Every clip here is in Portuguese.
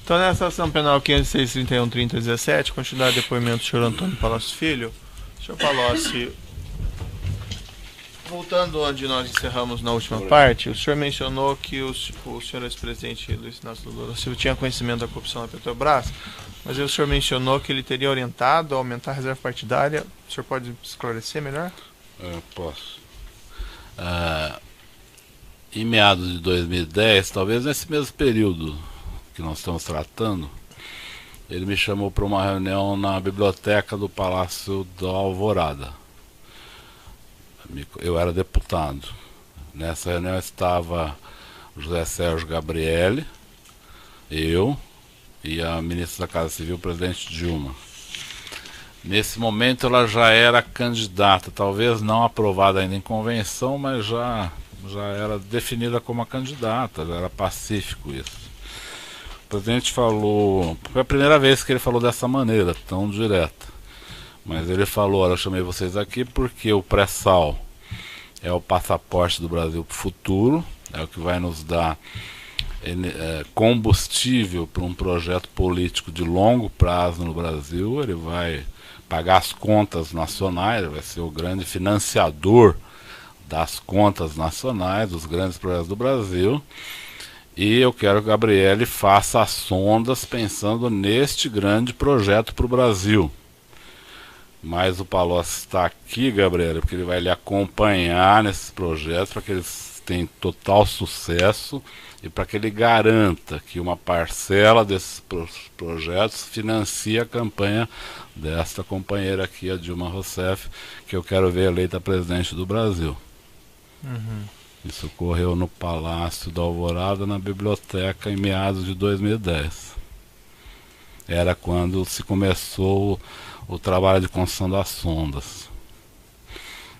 Então, nessa ação penal 506-31-30-17, continuar depoimento do senhor Antônio Palocci Filho. Senhor Palocci, voltando onde nós encerramos na última parte, o senhor mencionou que o senhor ex-presidente Luiz Inácio Lula da Silva tinha conhecimento da corrupção na Petrobras, mas aí o senhor mencionou que ele teria orientado a aumentar a reserva partidária. O senhor pode esclarecer melhor? Posso. Em meados de 2010, talvez nesse mesmo período que nós estamos tratando, ele me chamou para uma reunião na biblioteca do Palácio da Alvorada. Eu era deputado. Nessa reunião estava o José Sérgio Gabrielli, eu e a ministra da Casa Civil, o presidente Dilma. Nesse momento ela já era candidata, talvez não aprovada ainda em convenção, mas já era definida como a candidata, já era pacífico isso. O presidente falou, foi a primeira vez que ele falou dessa maneira, tão direta. Mas ele falou, olha, eu chamei vocês aqui porque o pré-sal é o passaporte do Brasil para o futuro, é o que vai nos dar combustível para um projeto político de longo prazo no Brasil. Ele vai pagar as contas nacionais, vai ser o grande financiador das contas nacionais, dos grandes projetos do Brasil. E eu quero que o Gabrielli faça as sondas pensando neste grande projeto para o Brasil. Mas o Palocci está aqui, Gabrielli, porque ele vai lhe acompanhar nesses projetos para que eles tenham total sucesso e para que ele garanta que uma parcela desses projetos financie a campanha desta companheira aqui, a Dilma Rousseff, que eu quero ver eleita presidente do Brasil. Isso ocorreu no Palácio da Alvorada, na biblioteca, em meados de 2010. Era quando se começou o trabalho de construção das sondas.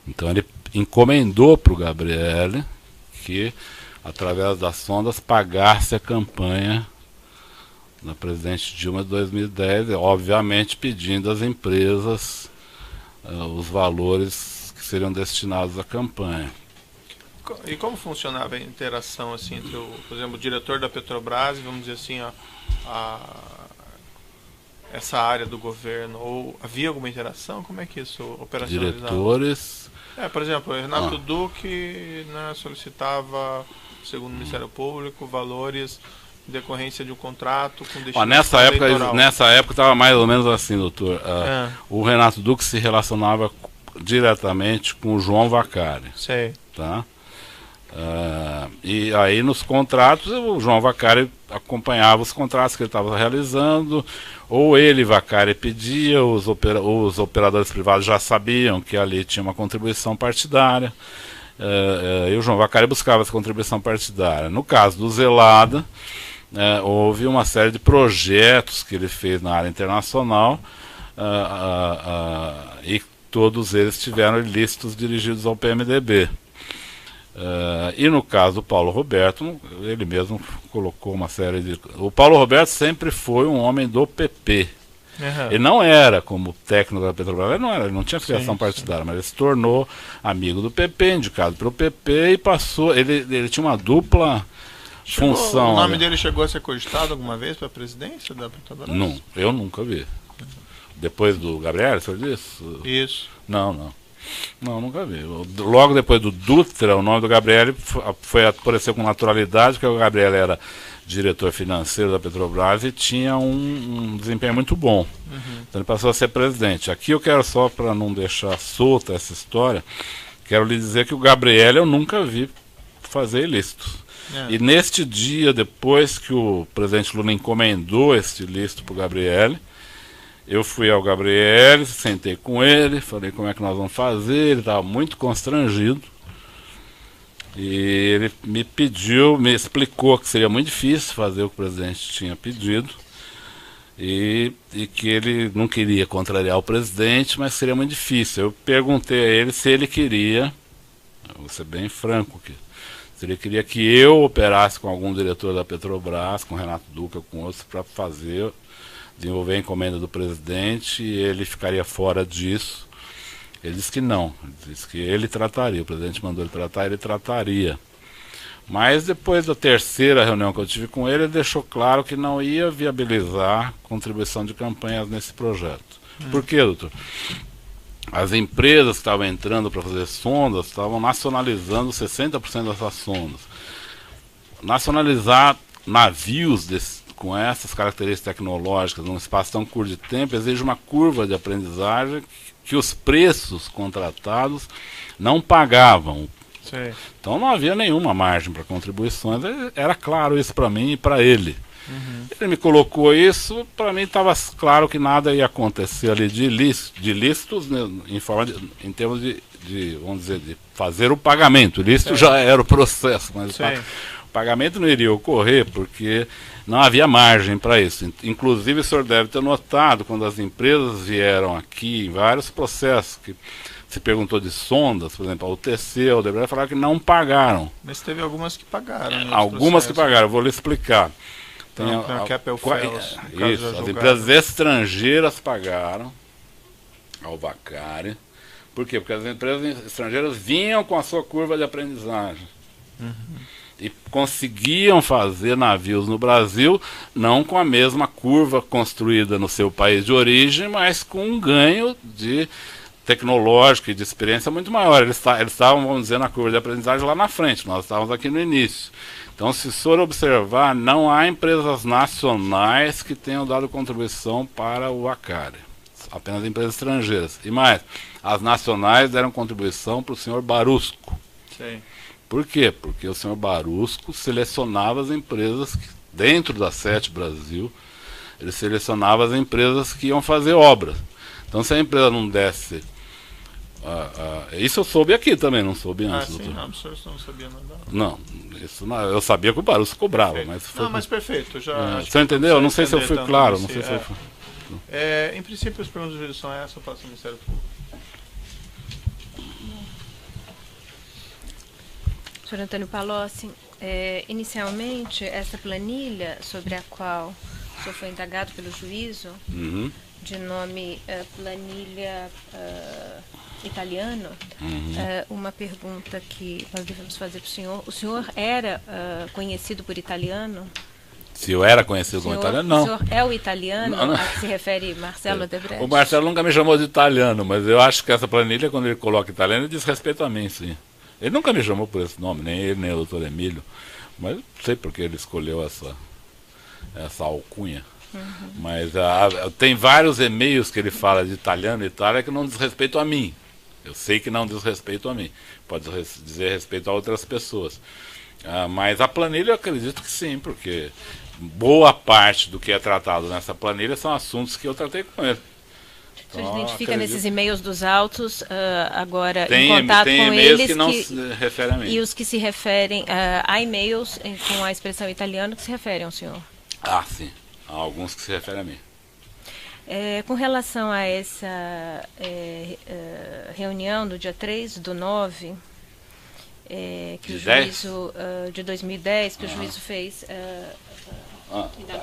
Então ele encomendou para o Gabrielli que, através das sondas, pagasse a campanha da presidente Dilma de 2010, obviamente pedindo às empresas os valores que seriam destinados à campanha. E como funcionava a interação assim, entre, por exemplo, o diretor da Petrobras, vamos dizer assim, essa área do governo? Ou havia alguma interação? Como é que isso operacionalizava? Diretores... por exemplo, o Renato Duque, né, solicitava, segundo o Ministério Público, valores em decorrência de um contrato com destino eleitoral. Nessa época estava mais ou menos assim, doutor. O Renato Duque se relacionava diretamente com o João Vacari. Sei. Tá? E aí nos contratos o João Vacari acompanhava os contratos que ele estava realizando, ou ele, Vacari, pedia, os operadores privados já sabiam que ali tinha uma contribuição partidária, e o João Vacari buscava essa contribuição partidária. No caso do Zelada, houve uma série de projetos que ele fez na área internacional, e todos eles tiveram ilícitos dirigidos ao PMDB. E no caso do Paulo Roberto, ele mesmo colocou uma série de... O Paulo Roberto sempre foi um homem do PP. Ele não era como técnico da Petrobras, ele não tinha filiação partidária, mas ele se tornou amigo do PP, indicado pelo PP e passou... Ele tinha uma dupla função. O nome dele chegou a ser cogitado alguma vez para a presidência da Petrobras? Não, eu nunca vi. Depois do Gabriel, o senhor disse? Isso. Não, nunca vi. Logo depois do Dutra, o nome do Gabriel apareceu com naturalidade, porque o Gabriel era diretor financeiro da Petrobras e tinha um desempenho muito bom. Então ele passou a ser presidente. Aqui eu quero, só para não deixar solta essa história, quero lhe dizer que o Gabriel eu nunca vi fazer ilícitos. E neste dia, depois que o presidente Lula encomendou este ilícito para o Gabriel, eu fui ao Gabriel, sentei com ele, falei como é que nós vamos fazer, ele estava muito constrangido. E ele me explicou que seria muito difícil fazer o que o presidente tinha pedido. E que ele não queria contrariar o presidente, mas seria muito difícil. Eu perguntei a ele se ele queria, vou ser bem franco aqui, se ele queria que eu operasse com algum diretor da Petrobras, com o Renato Duque ou com outros, para desenvolver a encomenda do presidente, e ele ficaria fora disso. Ele disse que não, ele disse que ele trataria, o presidente mandou ele tratar, ele trataria. Mas depois da terceira reunião que eu tive com ele, ele deixou claro que não ia viabilizar contribuição de campanhas nesse projeto. Por quê, doutor? As empresas que estavam entrando para fazer sondas estavam nacionalizando 60% dessas sondas. Nacionalizar navios com essas características tecnológicas num espaço tão curto de tempo exige uma curva de aprendizagem que os preços contratados não pagavam. Sim. Então não havia nenhuma margem para contribuições. Era claro isso para mim e para ele. Ele me colocou isso, para mim estava claro que nada ia acontecer ali de ilícitos, né, em termos vamos dizer, de fazer o pagamento. Ilícito já era o processo, mas o pagamento não iria ocorrer porque não havia margem para isso. Inclusive o senhor deve ter notado, quando as empresas vieram aqui, em vários processos, que se perguntou de sondas, por exemplo, a UTC, a Odebrecht, falaram que não pagaram. Mas teve algumas que pagaram. Algumas que pagaram, eu vou lhe explicar. Tem Isso, as empresas estrangeiras pagaram ao Vacari. Por quê? Porque as empresas estrangeiras vinham com a sua curva de aprendizagem. E conseguiam fazer navios no Brasil, não com a mesma curva construída no seu país de origem, mas com um ganho de tecnológico e de experiência muito maior. Eles estavam, vamos dizer, na curva de aprendizagem lá na frente, nós estávamos aqui no início. Então, se o senhor observar, não há empresas nacionais que tenham dado contribuição para o Vacari, apenas empresas estrangeiras. E mais, as nacionais deram contribuição para o senhor Barusco. Sim. Por quê? Porque o senhor Barusco selecionava as empresas, dentro da SET Brasil, ele selecionava as empresas que iam fazer obras. Então, se a empresa não desse... isso eu soube aqui também, não soube antes, sim, doutor. não, o senhor não sabia nada. Não, isso não, eu sabia que o Barusco cobrava, Perfeito. mas... Não, mas perfeito, o senhor entendeu? Não sei se eu fui claro, não sei se eu fui... Em princípio, as perguntas de vídeo são essas, eu passo ao Ministério Público. Senhor Antônio Palocci, inicialmente, essa planilha sobre a qual o senhor foi indagado pelo juízo, de nome planilha italiano, uma pergunta que nós devemos fazer para o senhor. O senhor era conhecido por italiano? Se eu era conhecido como italiano, não. O senhor é o italiano a que se refere Marcelo Odebrecht? O Marcelo nunca me chamou de italiano, mas eu acho que essa planilha, quando ele coloca italiano, ele diz respeito a mim, sim. Ele nunca me chamou por esse nome, nem ele, nem o doutor Emílio, mas não sei porque ele escolheu essa alcunha. Mas tem vários e-mails que ele fala de italiano e Itália que não diz respeito a mim. Eu sei que não diz respeito a mim. Pode dizer respeito a outras pessoas. Mas a planilha eu acredito que sim, porque boa parte do que é tratado nessa planilha são assuntos que eu tratei com ele. Então, o senhor identifica nesses e-mails dos autos, agora tem, em contato tem com e-mails eles que não se referem a mim. E os que se referem a e-mails com a expressão italiana que se referem ao senhor? Sim. Há alguns que se referem a mim. Com relação a essa reunião do dia 3/9, que o juízo de 2010, que o juízo fez...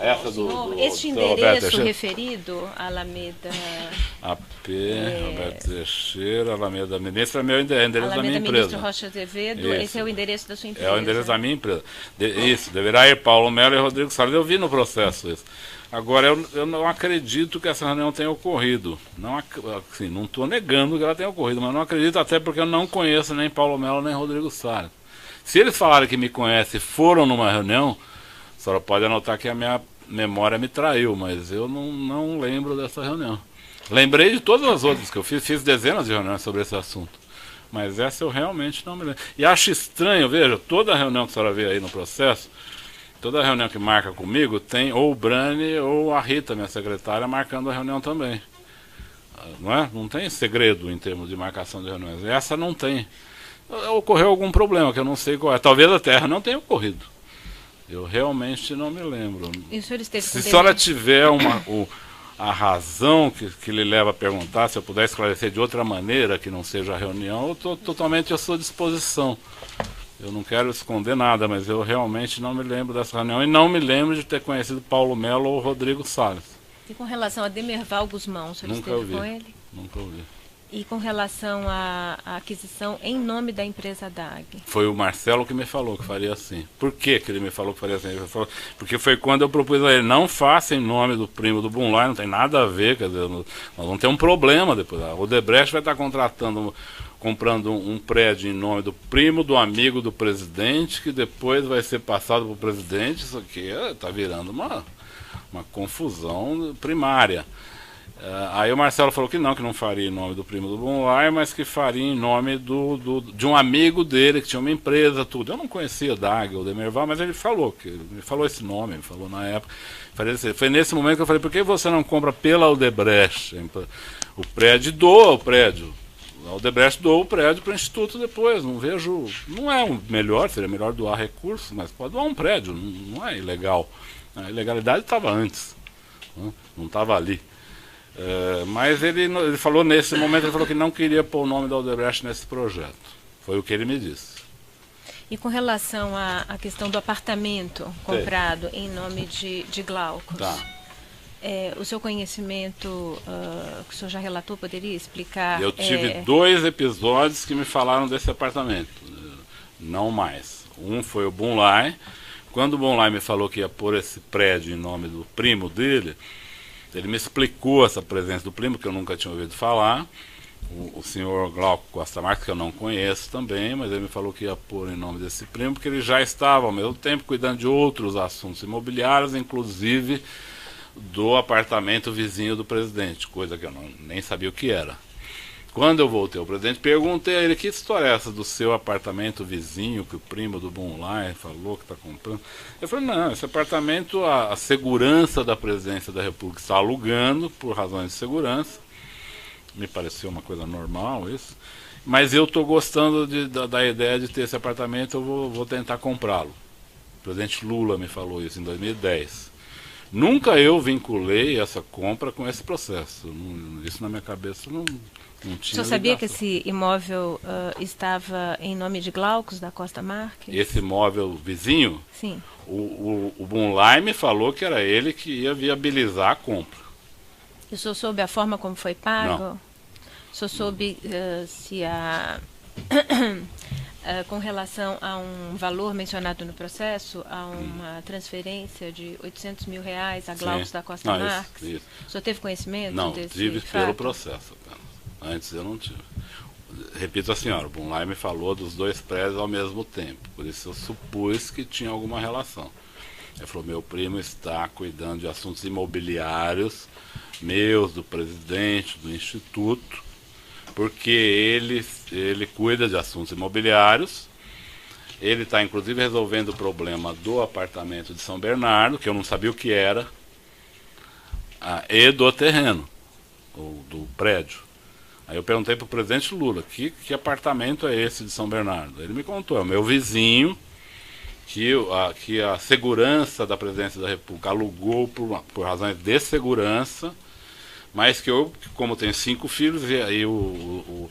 essa do este endereço referido, Alameda... AP, Roberto Teixeira, Alameda Ministro, é meu endereço da minha empresa. Ministro Rocha Azevedo, isso. Esse é o endereço da sua empresa. É o endereço da minha empresa. Isso, deverá ir Paulo Melo e Rodrigo Salles. Eu vi no processo isso. Agora, eu não acredito que essa reunião tenha ocorrido. Não estou negando que ela tenha ocorrido, mas não acredito, até porque eu não conheço nem Paulo Melo nem Rodrigo Salles. Se eles falarem que me conhecem e foram numa reunião, a senhora pode anotar que a minha memória me traiu, mas eu não lembro dessa reunião. Lembrei de todas as outras que eu fiz dezenas de reuniões sobre esse assunto, mas essa eu realmente não me lembro. E acho estranho, veja, toda reunião que a senhora vê aí no processo, toda reunião que marca comigo, tem ou o Brani ou a Rita, minha secretária, marcando a reunião também. Não é? Não tem segredo em termos de marcação de reuniões. Essa não tem. Ocorreu algum problema que eu não sei qual é. Talvez a Terra não tenha ocorrido. Eu realmente não me lembro. E o senhor esteve se a senhora tiver a razão que lhe leva a perguntar, se eu puder esclarecer de outra maneira que não seja a reunião, eu estou totalmente à sua disposição. Eu não quero esconder nada, mas eu realmente não me lembro dessa reunião e não me lembro de ter conhecido Paulo Melo ou Rodrigo Salles. E com relação a Demerval Guzmão, o senhor esteve com ele? Nunca ouvi. E com relação à aquisição em nome da empresa DAG? Foi o Marcelo que me falou que faria assim. Por que que ele me falou que faria assim? Ele falou, porque foi quando eu propus a ele, não faça em nome do primo do Bunlai, não tem nada a ver, quer dizer, nós vamos ter um problema depois. A Odebrecht vai estar comprando um prédio em nome do primo, do amigo do presidente, que depois vai ser passado para o presidente. Isso aqui está virando uma confusão primária. Aí o Marcelo falou que não faria em nome do primo do Bunlai, mas que faria em nome de um amigo dele, que tinha uma empresa, tudo. Eu não conhecia DAG ou Demerval, mas ele falou esse nome, ele falou na época. Foi nesse momento que eu falei, por que você não compra pela Odebrecht? O prédio doa o prédio. A Odebrecht doou o prédio para o Instituto depois, não é o melhor, seria melhor doar recursos, mas pode doar um prédio, não é ilegal. A ilegalidade estava antes, não estava ali. Mas ele falou nesse momento, ele falou que não queria pôr o nome da Odebrecht nesse projeto. Foi o que ele me disse. E com relação à questão do apartamento comprado em nome de Glaucus, tá. O seu conhecimento, que o senhor já relatou, poderia explicar? Eu tive 2 episódios que me falaram desse apartamento, não mais. Um foi o Bunlai. Quando o Bunlai me falou que ia pôr esse prédio em nome do primo dele, ele me explicou essa presença do primo, que eu nunca tinha ouvido falar. O senhor Glauco Costa Marques, que eu não conheço também, mas ele me falou que ia pôr em nome desse primo, porque ele já estava ao mesmo tempo cuidando de outros assuntos imobiliários, inclusive do apartamento vizinho do presidente, coisa que eu nem sabia o que era. Quando eu voltei ao presidente, perguntei a ele, que história é essa do seu apartamento vizinho, que o primo do Bunlai falou que está comprando? Ele falou, não, esse apartamento, a segurança da presidência da República está alugando, por razões de segurança. Me pareceu uma coisa normal isso. Mas eu estou gostando da ideia de ter esse apartamento, eu vou tentar comprá-lo. O presidente Lula me falou isso em 2010. Nunca eu vinculei essa compra com esse processo. Isso na minha cabeça não tinha. O senhor sabia que esse imóvel estava em nome de Glaucus da Costa Marques? Esse imóvel vizinho? Sim. O Bunlai me falou que era ele que ia viabilizar a compra. E o senhor soube a forma como foi pago? Não. O senhor soube se com relação a um valor mencionado no processo, a uma transferência de R$800 mil a Glaucus da Costa Marques? Isso. O senhor teve conhecimento não, desse tive fato? pelo processo. Antes eu não tive. Repito a senhora, o Bunlai me falou dos 2 prédios ao mesmo tempo, por isso eu supus que tinha alguma relação. Ele falou, meu primo está cuidando de assuntos imobiliários, meus, do presidente, do instituto, porque ele cuida de assuntos imobiliários. Ele está inclusive resolvendo o problema do apartamento de São Bernardo, que eu não sabia o que era, e do terreno, do prédio. Aí eu perguntei para o presidente Lula, que apartamento é esse de São Bernardo? Ele me contou, é o meu vizinho, que a segurança da presidência da República alugou por razões de segurança, mas que eu, como tenho 5 filhos, e aí o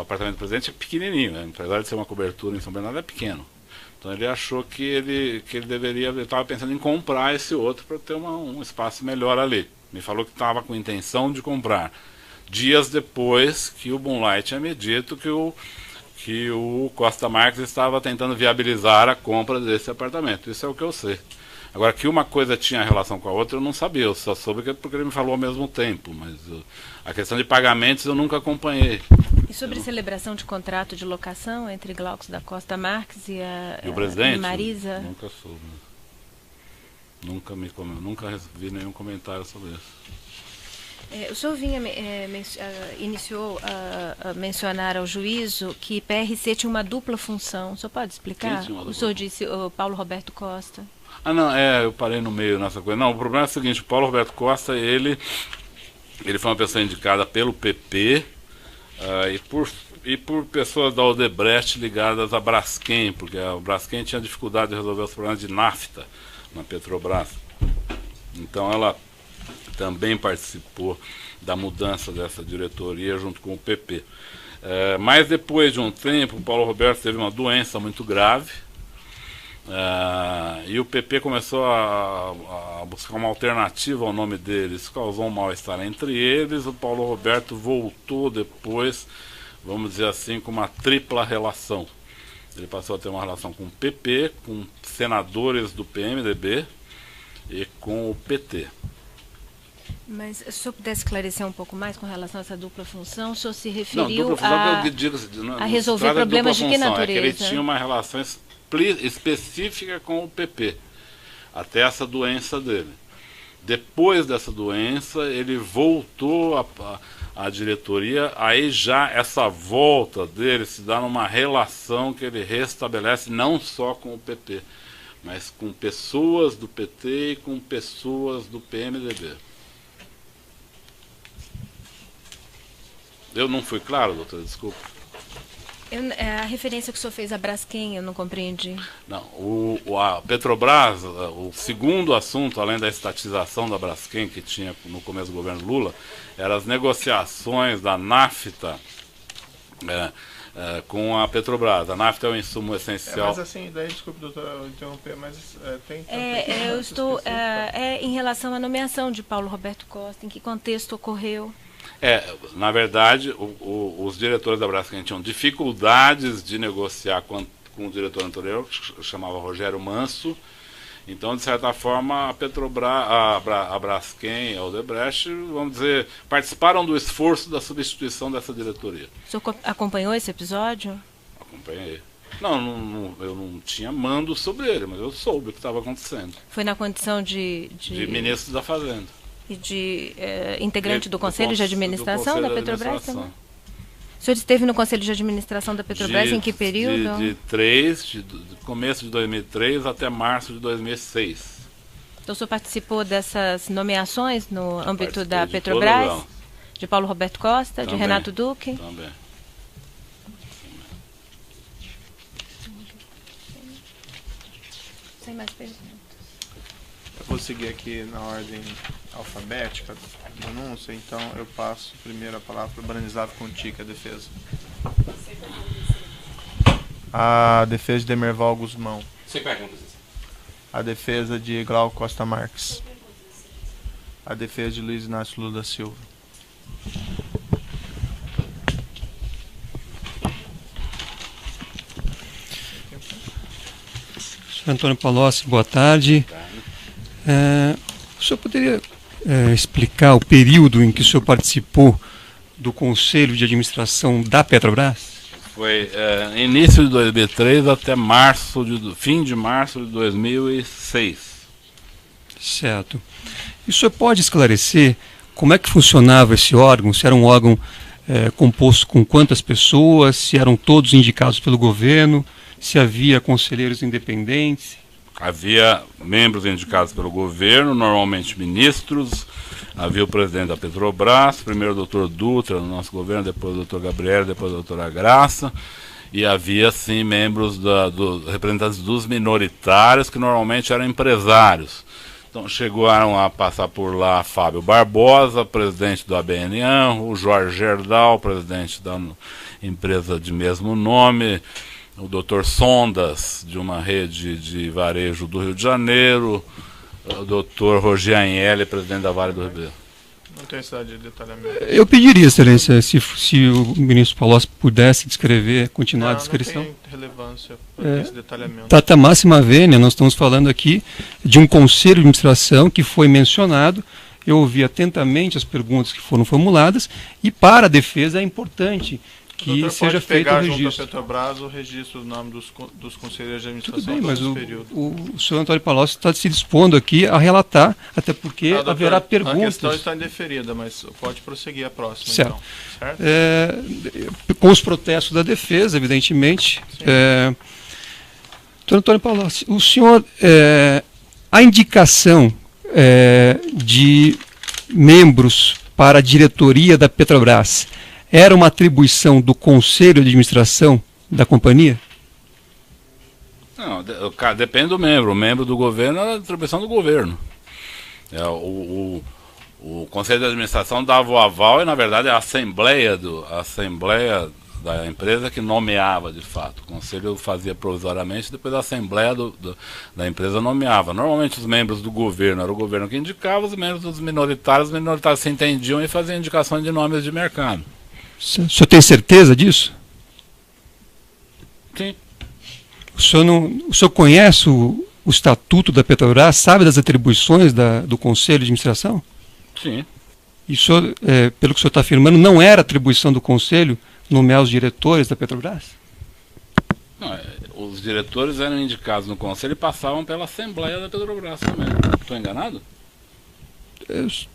apartamento do presidente é pequenininho, né? Apesar de ser uma cobertura em São Bernardo, é pequeno. Então ele achou que ele estava pensando em comprar esse outro para ter um espaço melhor ali. Me falou que estava com intenção de comprar. Dias depois que o Bunlai tinha me dito que o Costa Marques estava tentando viabilizar a compra desse apartamento. Isso é o que eu sei. Agora, que uma coisa tinha relação com a outra, eu não sabia. Eu só soube porque ele me falou ao mesmo tempo. Mas a questão de pagamentos eu nunca acompanhei. E sobre celebração de contrato de locação entre Glaucus da Costa Marques e o presidente? Marisa? Nunca soube. Nunca vi nenhum comentário sobre isso. O senhor iniciou a mencionar ao juízo que PRC tinha uma dupla função. O senhor pode explicar? O senhor disse o Paulo Roberto Costa. Não, eu parei no meio nessa coisa. Não, o problema é o seguinte, o Paulo Roberto Costa, ele foi uma pessoa indicada pelo PP e por pessoas da Odebrecht ligadas à Braskem, porque a Braskem tinha dificuldade de resolver os problemas de nafta na Petrobras. Então ela também participou da mudança dessa diretoria junto com o PP. Mas depois de um tempo, o Paulo Roberto teve uma doença muito grave E o PP começou a buscar uma alternativa ao nome deles. Isso causou um mal-estar entre eles. O Paulo Roberto voltou depois, vamos dizer assim, com uma tripla relação. Ele passou a ter uma relação com o PP, com senadores do PMDB e com o PT. Mas se o senhor pudesse esclarecer um pouco mais com relação a essa dupla função, o senhor se Não, referiu dupla função que eu digo, a resolver problemas de que natureza? É que ele tinha uma relação específica com o PP, até essa doença dele. Depois dessa doença, ele voltou à diretoria, aí já essa volta dele se dá numa relação que ele restabelece não só com o PP, mas com pessoas do PT e com pessoas do PMDB. Eu não fui claro, doutor? Desculpa. A referência que o senhor fez a Braskem, eu não compreendi. Não, a Petrobras, o segundo assunto, além da estatização da Braskem, que tinha no começo do governo Lula, eram as negociações da NAFTA com a Petrobras. A NAFTA é um insumo essencial. Mas assim, daí, desculpe, doutor, eu interromper, mas tem... eu estou... em relação à nomeação de Paulo Roberto Costa, em que contexto ocorreu? Na verdade, os diretores da Braskem tinham dificuldades de negociar com o diretor anterior, que chamava Rogério Manso. Então, de certa forma, a Petrobras, a Braskem e a Odebrecht, vamos dizer, participaram do esforço da substituição dessa diretoria. O senhor acompanhou esse episódio? Acompanhei. Não, eu não tinha mando sobre ele, mas eu soube o que estava acontecendo. Foi na condição de ministro da Fazenda. E de integrante do Conselho de Administração da Petrobras também? O senhor esteve no Conselho de Administração da Petrobras em que período? De começo de 2003 até março de 2006. Então o senhor participou dessas nomeações no âmbito da Petrobras? De Paulo Roberto Costa, também, de Renato Duque? Também. Sem mais perguntas. Eu vou seguir aqui na ordem alfabética do anúncio, então eu passo primeiro a palavra para o Branislav Contica, a defesa. A defesa de Demerval Guzmão. Sem perguntas. A defesa de Glauco Costa Marques. A defesa de Luiz Inácio Lula da Silva. Senhor Antônio Palocci, boa tarde. O senhor poderia explicar o período em que o senhor participou do Conselho de Administração da Petrobras? Foi início de 2003 até fim de março de 2006. Certo. E o senhor pode esclarecer como é que funcionava esse órgão? Se era um órgão composto com quantas pessoas? Se eram todos indicados pelo governo? Se havia conselheiros independentes? Havia membros indicados pelo governo, normalmente ministros. Havia o presidente da Petrobras, primeiro o doutor Dutra no nosso governo, depois o doutor Gabriel, depois a doutora Graça. E havia, sim, membros representantes dos minoritários, que normalmente eram empresários. Então chegaram a passar por lá Fábio Barbosa, presidente do ABNA, o Jorge Gerdau, presidente da empresa de mesmo nome, o doutor Sondas, de uma rede de varejo do Rio de Janeiro, o doutor Roger Agnelli, presidente da Vale do Ribeiro. Não tem necessidade de detalhamento. Eu pediria, excelência, se o ministro Palocci pudesse continuar a descrição. Não tem relevância para esse detalhamento. Tata máxima vênia, nós estamos falando aqui de um conselho de administração que foi mencionado. Eu ouvi atentamente as perguntas que foram formuladas e para a defesa é importante que seja feito o registro. Junto à Petrobras o registro do nome dos conselheiros de administração. Tudo bem, mas o senhor Antônio Palocci está se dispondo aqui a relatar, até porque haverá perguntas. A questão está indeferida, mas pode prosseguir a próxima, certo. Então. Certo? Com os protestos da defesa, evidentemente. Doutor Antônio Palocci, o senhor, a indicação de membros para a diretoria da Petrobras era uma atribuição do Conselho de Administração da companhia? Não, depende do membro. O membro do governo é a atribuição do governo. O Conselho de Administração dava o aval e, na verdade, a Assembleia da empresa que nomeava de fato. O conselho fazia provisoriamente, depois a assembleia da empresa nomeava. Normalmente os membros do governo, era o governo que indicava, os membros dos minoritários, os minoritários se entendiam e faziam indicações de nomes de mercado. O senhor tem certeza disso? Sim. O senhor conhece o estatuto da Petrobras, sabe das atribuições do Conselho de Administração? Sim. E o senhor, pelo que o senhor está afirmando, não era atribuição do Conselho nomear os diretores da Petrobras? Não, os diretores eram indicados no Conselho e passavam pela Assembleia da Petrobras também. Estou enganado?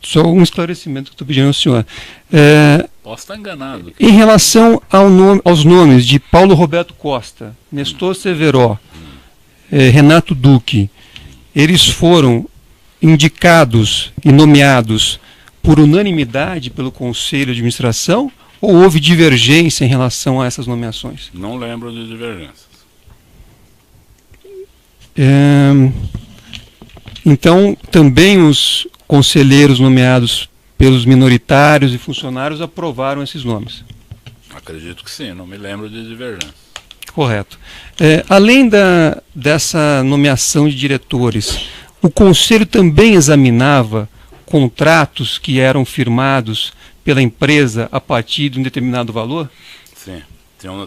Só um esclarecimento que estou pedindo ao senhor. Posso estar enganado. Em relação aos nomes de Paulo Roberto Costa, Nestor Severo, Renato Duque, eles foram indicados e nomeados por unanimidade pelo Conselho de Administração ou houve divergência em relação a essas nomeações? Não lembro de divergências. Então, também os conselheiros nomeados pelos minoritários e funcionários aprovaram esses nomes? Acredito que sim, não me lembro de divergência. Correto. Além dessa nomeação de diretores, o Conselho também examinava contratos que eram firmados pela empresa a partir de um determinado valor? Sim.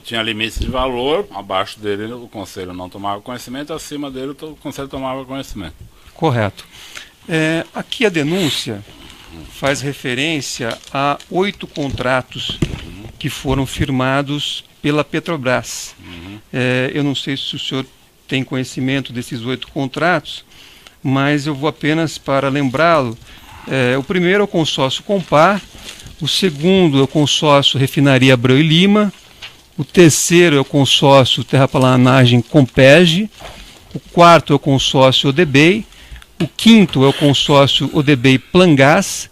Tinha limite de valor, abaixo dele o Conselho não tomava conhecimento, acima dele o Conselho tomava conhecimento. Correto. Aqui a denúncia faz referência a 8 contratos que foram firmados pela Petrobras. Eu não sei se o senhor tem conhecimento desses 8 contratos, mas eu vou apenas para lembrá-lo. O primeiro é o consórcio Compar, o segundo é o consórcio Refinaria Abreu e Lima, o terceiro é o consórcio Terraplanagem Compege, o quarto é o consórcio Odebei, o quinto é o consórcio Odebei Plangás,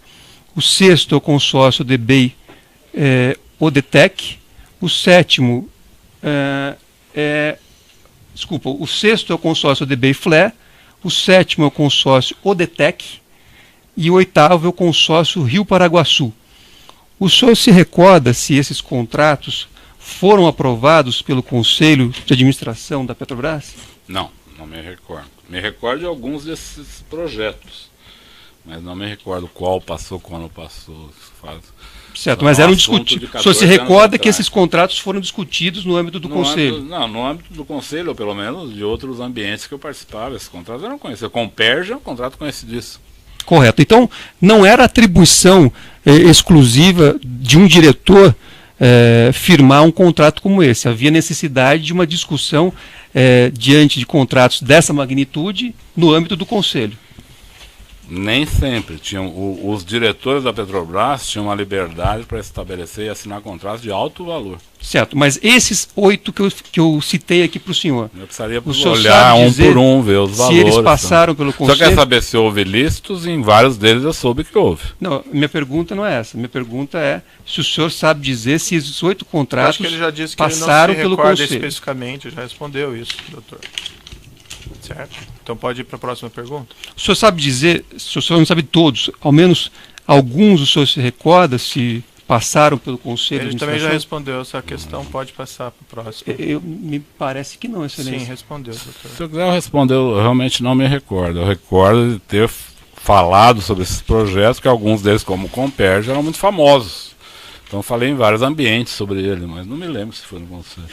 o sexto é o consórcio Odebei Odetec, o sétimo o sexto é o consórcio Odebei Flé, o sétimo é o consórcio Odetec e o oitavo é o consórcio Rio Paraguaçu. O senhor se recorda se esses contratos foram aprovados pelo Conselho de Administração da Petrobras? Não me recordo. Me recordo de alguns desses projetos, mas não me recordo qual passou, quando passou. Certo, mas eram discutidos. O senhor se recorda que esses contratos foram discutidos no âmbito do Conselho? No âmbito do Conselho, ou pelo menos de outros ambientes que eu participava. Esses contratos eram conhecidos. Com o Comperge é um contrato conhecidíssimo. Correto. Então, não era atribuição exclusiva de um diretor firmar um contrato como esse. Havia necessidade de uma discussão diante de contratos dessa magnitude no âmbito do Conselho. Nem sempre. Os diretores da Petrobras tinham uma liberdade para estabelecer e assinar contratos de alto valor. Certo, mas esses 8 que eu citei aqui para o senhor. Eu precisaria olhar um por um, ver os valores. Se eles passaram pelo Conselho. O senhor quer saber se houve listos? Em vários deles eu soube que houve. Não, minha pergunta não é essa. Minha pergunta é se o senhor sabe dizer se esses 8 contratos acho que ele já disse que passaram ele não se pelo recorda Conselho. especificamente, já respondeu isso, doutor. Certo? Então pode ir para a próxima pergunta. O senhor sabe dizer, se o senhor não sabe todos, ao menos alguns o senhor se recorda se passaram pelo Conselho de Ele também Administração? já respondeu essa questão, pode passar para o próximo. Me parece que não, excelência. Sim, respondeu, doutor. Se eu quiser responder, eu realmente não me recordo. Eu recordo de ter falado sobre esses projetos, que alguns deles, como o Comperge, eram muito famosos. Então eu falei em vários ambientes sobre ele, mas não me lembro se foi no Conselho.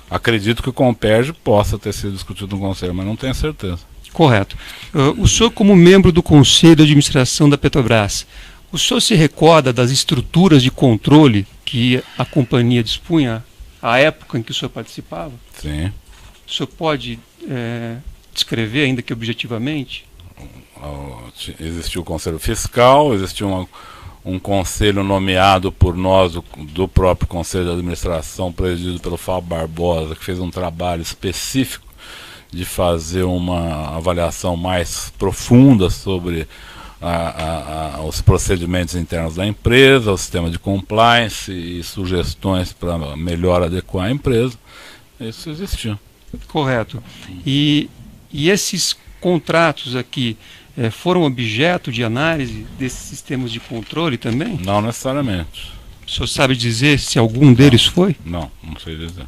Acredito que o Comperge possa ter sido discutido no Conselho, mas não tenho certeza. Correto. O senhor, como membro do Conselho de Administração da Petrobras, o senhor se recorda das estruturas de controle que a companhia dispunha à época em que o senhor participava? Sim. O senhor pode descrever, ainda que objetivamente? Existiu o Conselho Fiscal, existiu um conselho nomeado por nós, do próprio Conselho de Administração, presidido pelo Fábio Barbosa, que fez um trabalho específico de fazer uma avaliação mais profunda sobre os procedimentos internos da empresa, o sistema de compliance e sugestões para melhor adequar a empresa. Isso existiu. Correto. E esses contratos aqui foram objeto de análise desses sistemas de controle também? Não necessariamente. O senhor sabe dizer se algum deles foi? Não sei dizer.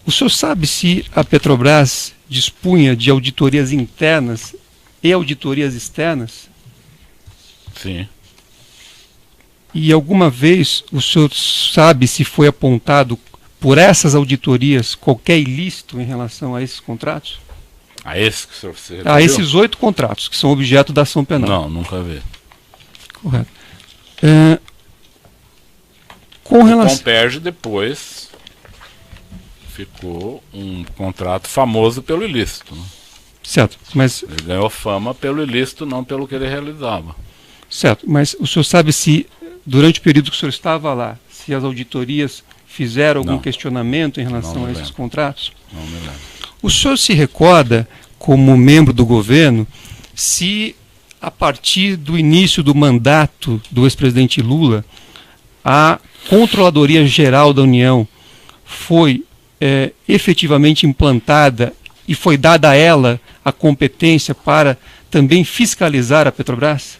O senhor sabe se a Petrobras dispunha de auditorias internas e auditorias externas? Sim. E alguma vez o senhor sabe se foi apontado por essas auditorias qualquer ilícito em relação a esses contratos? A esse que o senhor se referiu? A esses 8 contratos que são objeto da ação penal. Não, nunca vi. Correto. Com relação... O Comperj depois ficou um contrato famoso pelo ilícito. Né? Certo, mas... Ele ganhou fama pelo ilícito, não pelo que ele realizava. Certo, mas o senhor sabe se, durante o período que o senhor estava lá, se as auditorias fizeram algum questionamento em relação a esses contratos? Não me lembro. O senhor se recorda, como membro do governo, se a partir do início do mandato do ex-presidente Lula, a Controladoria Geral da União foi efetivamente implantada e foi dada a ela a competência para também fiscalizar a Petrobras?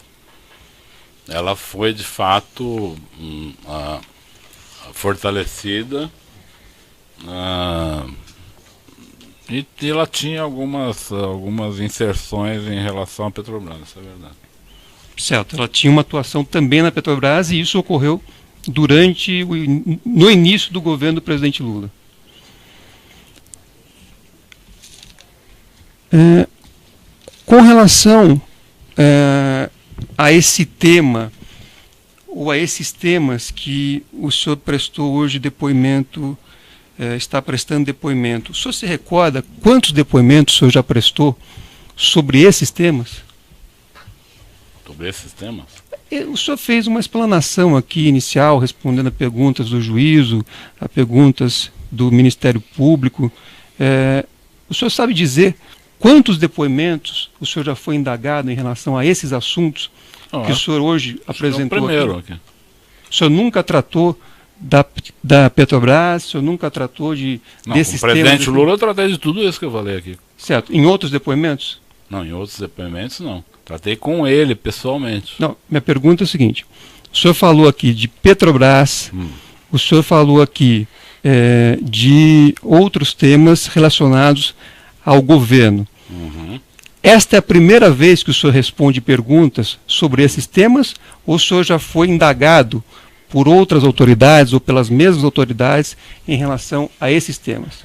Ela foi, de fato, fortalecida e ela tinha algumas inserções em relação à Petrobras, isso é verdade. Certo, ela tinha uma atuação também na Petrobras e isso ocorreu no início do governo do presidente Lula. Com relação a esse tema, ou a esses temas que o senhor prestou hoje depoimento, está prestando depoimento, o senhor se recorda quantos depoimentos o senhor já prestou sobre esses temas? Sobre esses temas? O senhor fez uma explanação aqui inicial, respondendo a perguntas do juízo, a perguntas do Ministério Público. O senhor sabe dizer quantos depoimentos o senhor já foi indagado em relação a esses assuntos que o senhor hoje apresentou? É o primeiro aqui. O senhor nunca tratou da Petrobras, o senhor nunca tratou desses temas? Com o presidente Lula eu tratei de tudo isso que eu falei aqui. Certo. Em outros depoimentos? Não, em outros depoimentos não. Tratei com ele pessoalmente. Não, minha pergunta é a seguinte. O senhor falou aqui de Petrobras, o senhor falou aqui de outros temas relacionados ao governo. Uhum. Esta é a primeira vez que o senhor responde perguntas sobre esses temas ou o senhor já foi indagado por outras autoridades ou pelas mesmas autoridades em relação a esses temas?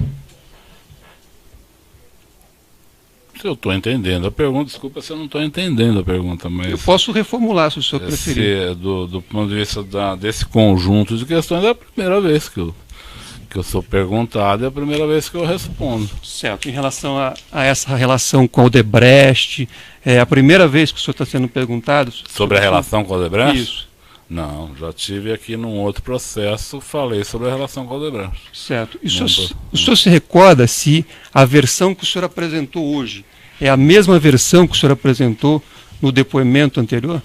Se eu estou entendendo a pergunta, desculpa se eu não estou entendendo a pergunta, mas... Eu posso reformular se o senhor preferir. Do ponto de vista desse conjunto de questões, é a primeira vez que eu sou perguntado, é a primeira vez que eu respondo. Certo. Em relação a essa relação com a Odebrecht, é a primeira vez que o senhor está sendo perguntado? Sobre a relação com a Odebrecht? Isso. Não, já tive aqui num outro processo, falei sobre a relação com a Odebrecht. Certo. E o senhor se recorda se a versão que o senhor apresentou hoje é a mesma versão que o senhor apresentou no depoimento anterior?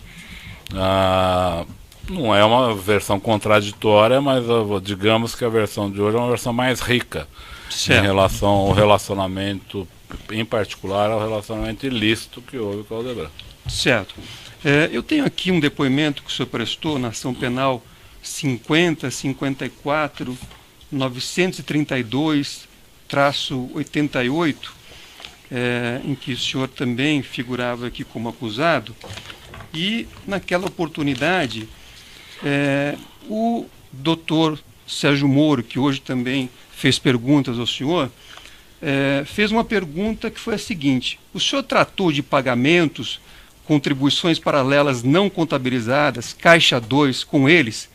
Não é uma versão contraditória, mas digamos que a versão de hoje é uma versão mais rica. Certo. Em relação ao relacionamento, em particular ao relacionamento ilícito que houve com a Odebrecht. Certo. Eu tenho aqui um depoimento que o senhor prestou na ação penal 5054 932-88, em que o senhor também figurava aqui como acusado, e naquela oportunidade o doutor Sérgio Moro, que hoje também fez perguntas ao senhor, fez uma pergunta que foi a seguinte: o senhor tratou de pagamentos, contribuições paralelas não contabilizadas, Caixa 2, com eles,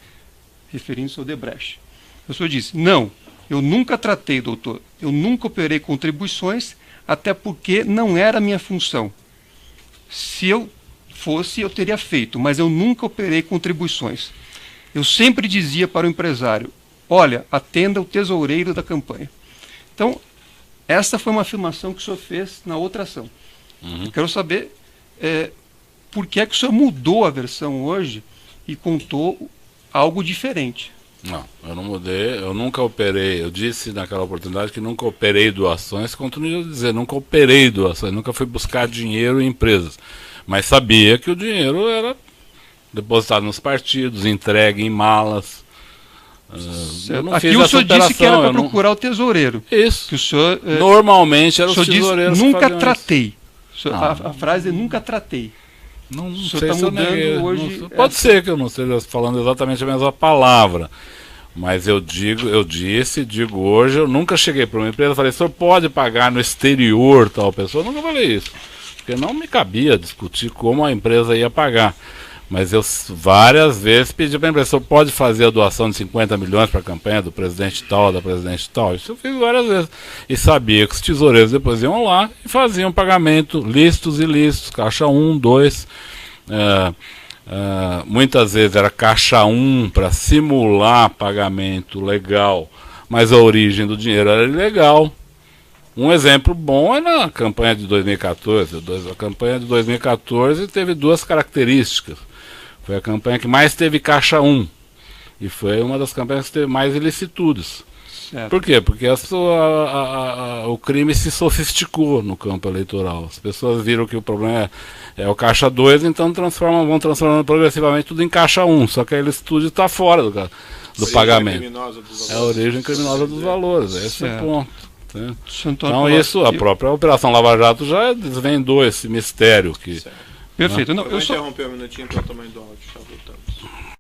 referindo-se ao Odebrecht? O senhor disse: não, eu nunca tratei, doutor, eu nunca operei contribuições, até porque não era a minha função. Se eu fosse, eu teria feito, mas eu nunca operei contribuições. Eu sempre dizia para o empresário: olha, atenda o tesoureiro da campanha. Então, essa foi uma afirmação que o senhor fez na outra ação. Eu quero saber por que é que o senhor mudou a versão hoje e contou algo diferente. Não, eu não mudei, eu nunca operei, eu disse naquela oportunidade que nunca operei doações, continuo a dizer, nunca operei doações, nunca fui buscar dinheiro em empresas, mas sabia que o dinheiro era depositado nos partidos, entregue em malas. Eu não Aqui fiz o essa senhor disse que era operação, para procurar o tesoureiro. Isso. Que o senhor, Normalmente era o os senhor disse, tesoureiros que nunca faziam tratei. Não. A frase é nunca tratei. Não O senhor sei tá se eu mudando neguei, hoje não sei. Pode ser que eu não esteja falando exatamente a mesma palavra. Mas eu digo hoje, eu nunca cheguei para uma empresa e falei, o senhor pode pagar no exterior tal pessoa? Eu nunca falei isso. Porque não me cabia discutir como a empresa ia pagar. Mas eu várias vezes pedi para a empresa, o senhor pode fazer a doação de 50 milhões para a campanha do presidente tal, da presidente tal? Isso eu fiz várias vezes. E sabia que os tesoureiros depois iam lá e faziam pagamento, listos e listos, caixa 1, 2. Muitas vezes era caixa 1 para simular pagamento legal, mas a origem do dinheiro era ilegal. Um exemplo bom é na campanha de 2014. A campanha de 2014 teve duas características. Foi a campanha que mais teve caixa 1 e foi uma das campanhas que teve mais ilicitudes. Certo. Por quê? Porque o crime se sofisticou no campo eleitoral. As pessoas viram que o problema é o caixa 2, então vão transformando progressivamente tudo em caixa 1. Só que a ilicitude está fora do pagamento. É a origem criminosa dos valores. Esse é o ponto. Né? Então isso, a própria Operação Lava Jato já desvendou esse mistério. Perfeito. Não, eu vou interromper um minutinho para o tamanho do áudio. Já voltamos.